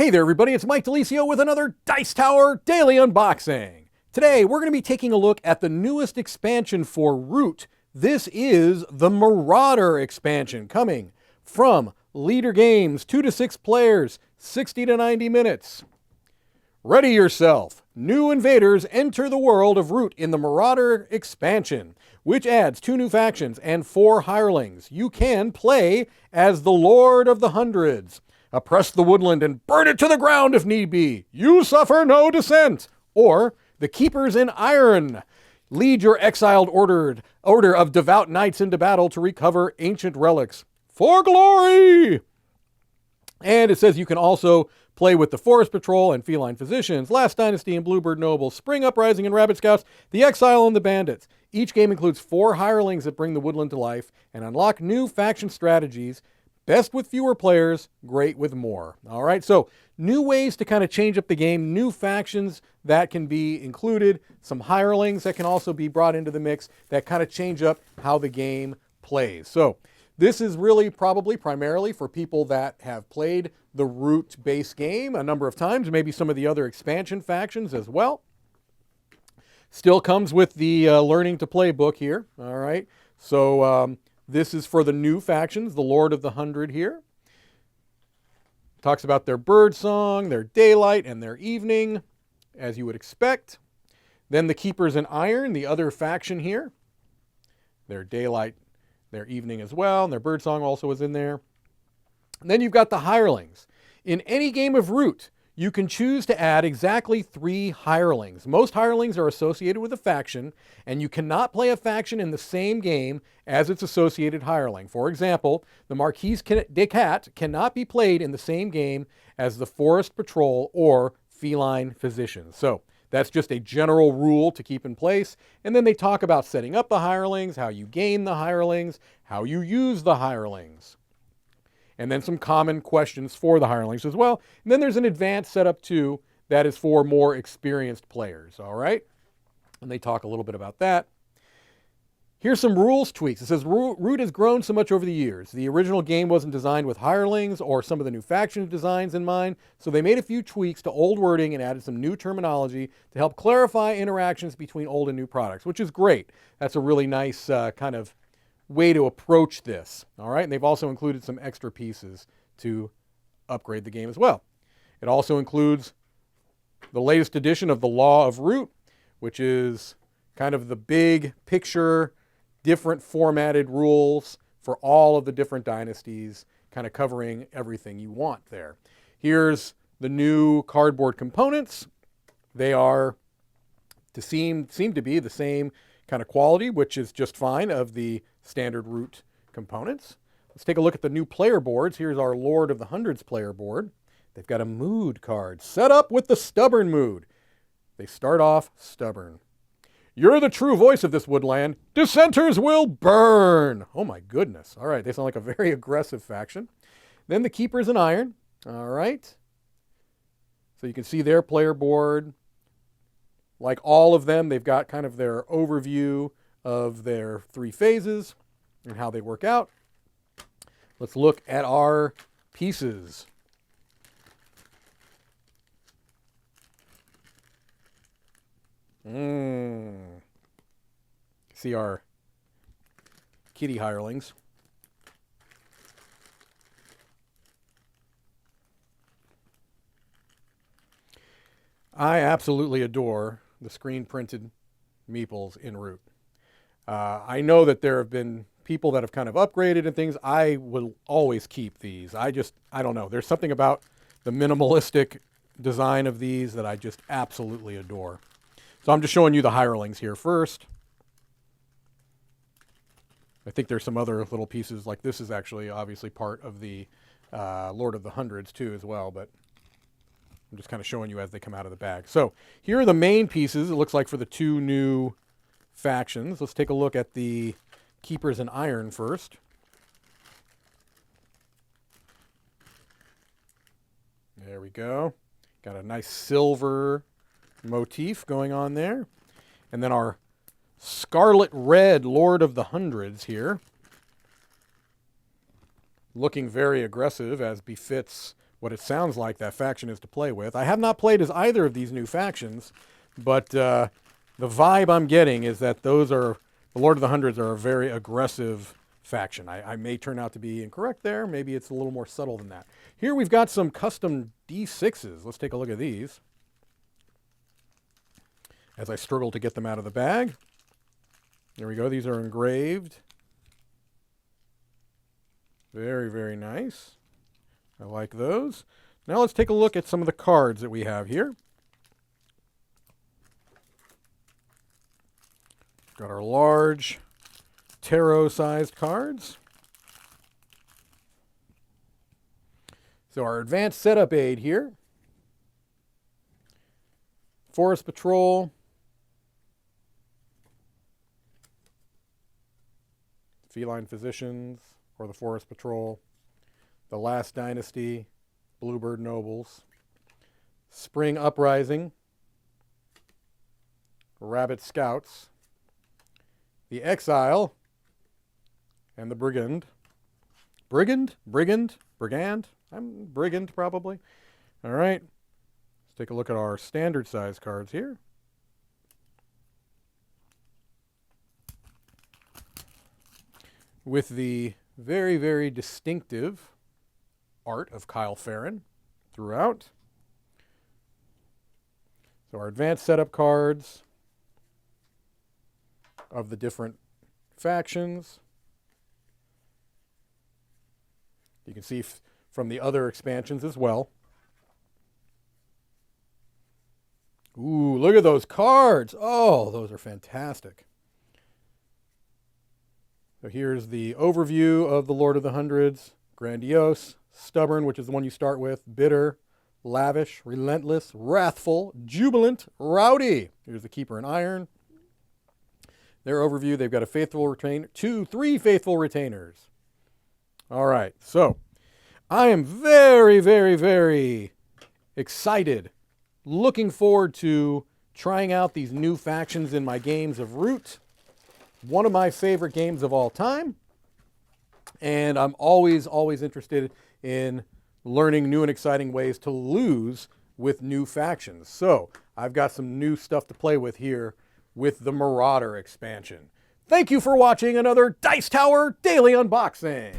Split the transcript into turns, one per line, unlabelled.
Hey there everybody, it's Mike DeLisio with another Dice Tower Daily Unboxing. Today we're going to be taking a look at the newest expansion for Root. This is the Marauder expansion coming from Leader Games, 2 to 6 players, 60 to 90 minutes. Ready yourself. New invaders enter the world of Root in the Marauder expansion, which adds 2 new factions and 4 hirelings. You can play as the Lord of the Hundreds. Oppress the woodland and burn it to the ground if need be. You suffer no dissent. Or the Keepers in Iron. Lead your exiled order of devout knights into battle to recover ancient relics for glory. And it says you can also play with the Forest Patrol and Feline Physicians, Last Dynasty and Bluebird Nobles, Spring Uprising and Rabbit Scouts, the Exile and the Bandits. Each game includes 4 hirelings that bring the woodland to life and unlock new faction strategies. Best with fewer players, great with more. All right, so new ways to kind of change up the game, new factions that can be included, some hirelings that can also be brought into the mix that kind of change up how the game plays. So this is really probably primarily for people that have played the Root base game a number of times, maybe some of the other expansion factions as well. Still comes with the Learning to Play book here, all right? So this is for the new factions, the Lord of the Hundred here. Talks about their bird song, their daylight, and their evening, as you would expect. Then the Keepers in Iron, the other faction here. Their daylight, their evening as well, and their bird song also is in there. And then you've got the hirelings. In any game of Root, you can choose to add exactly 3 hirelings. Most hirelings are associated with a faction, and you cannot play a faction in the same game as its associated hireling. For example, the Marquise de Cat cannot be played in the same game as the Forest Patrol or Feline Physicians. So that's just a general rule to keep in place. And then they talk about setting up the hirelings, how you gain the hirelings, how you use the hirelings. And then some common questions for the hirelings as well. And then there's an advanced setup too that is for more experienced players, all right? And they talk a little bit about that. Here's some rules tweaks. It says Root has grown so much over the years. The original game wasn't designed with hirelings or some of the new faction designs in mind, so they made a few tweaks to old wording and added some new terminology to help clarify interactions between old and new products, which is great. That's a really nice kind of way to approach this, all right? And they've also included some extra pieces to upgrade the game as well. It also includes the latest edition of the Law of Root, which is kind of the big picture, different formatted rules for all of the different dynasties, kind of covering everything you want there. Here's the new cardboard components. They are seem to be the same kind of quality, which is just fine, of the standard Root components. Let's take a look at the new player boards. Here's our Lord of the Hundreds player board. They've got a mood card set up with the stubborn mood. They start off stubborn. You're the true voice of this woodland. Dissenters will burn. Oh my goodness. All right, they sound like a very aggressive faction. Then the Keepers in Iron. All right. So you can see their player board. Like all of them, they've got kind of their overview of their 3 phases and how they work out. Let's look at our pieces. See our kitty hirelings. I absolutely adore the screen printed meeples in Root. I know that there have been people that have kind of upgraded and things. I will always keep these. I don't know. There's something about the minimalistic design of these that I just absolutely adore. So I'm just showing you the hirelings here first. I think there's some other little pieces, like this is actually obviously part of the Lord of the Hundreds too as well, but I'm just kind of showing you as they come out of the bag. So here are the main pieces, it looks like, for the 2 new factions. Let's take a look at the Keepers in Iron first. There we go. Got a nice silver motif going on there. And then our scarlet red Lord of the Hundreds here. Looking very aggressive, as befits what it sounds like that faction is to play with. I have not played as either of these new factions, but the vibe I'm getting is that the Lord of the Hundreds are a very aggressive faction. I may turn out to be incorrect there. Maybe it's a little more subtle than that. Here we've got some custom D6s. Let's take a look at these as I struggle to get them out of the bag. There we go. These are engraved. Very, very nice. I like those. Now let's take a look at some of the cards that we have here. Got our large tarot-sized cards. So our advanced setup aid here. Forest Patrol. Feline Physicians, or the Forest Patrol. The Last Dynasty. Bluebird Nobles. Spring Uprising. Rabbit Scouts. The Exile. And the Brigand. Brigand? I'm Brigand, probably. All right. Let's take a look at our standard size cards here. With the very, very distinctive art of Kyle Farron throughout. So our advanced setup cards of the different factions. You can see from the other expansions as well. Ooh, look at those cards. Oh, those are fantastic. So here's the overview of the Lord of the Hundreds. Grandiose, stubborn, which is the one you start with, bitter, lavish, relentless, wrathful, jubilant, rowdy. Here's the Keeper in Iron. Their overview, they've got a faithful retainer, three faithful retainers. All right, so I am very, very, very excited, looking forward to trying out these new factions in my games of Root. One of my favorite games of all time. And I'm always, always interested in learning new and exciting ways to lose with new factions. So I've got some new stuff to play with here with the Marauder expansion. Thank you for watching another Dice Tower Daily Unboxing.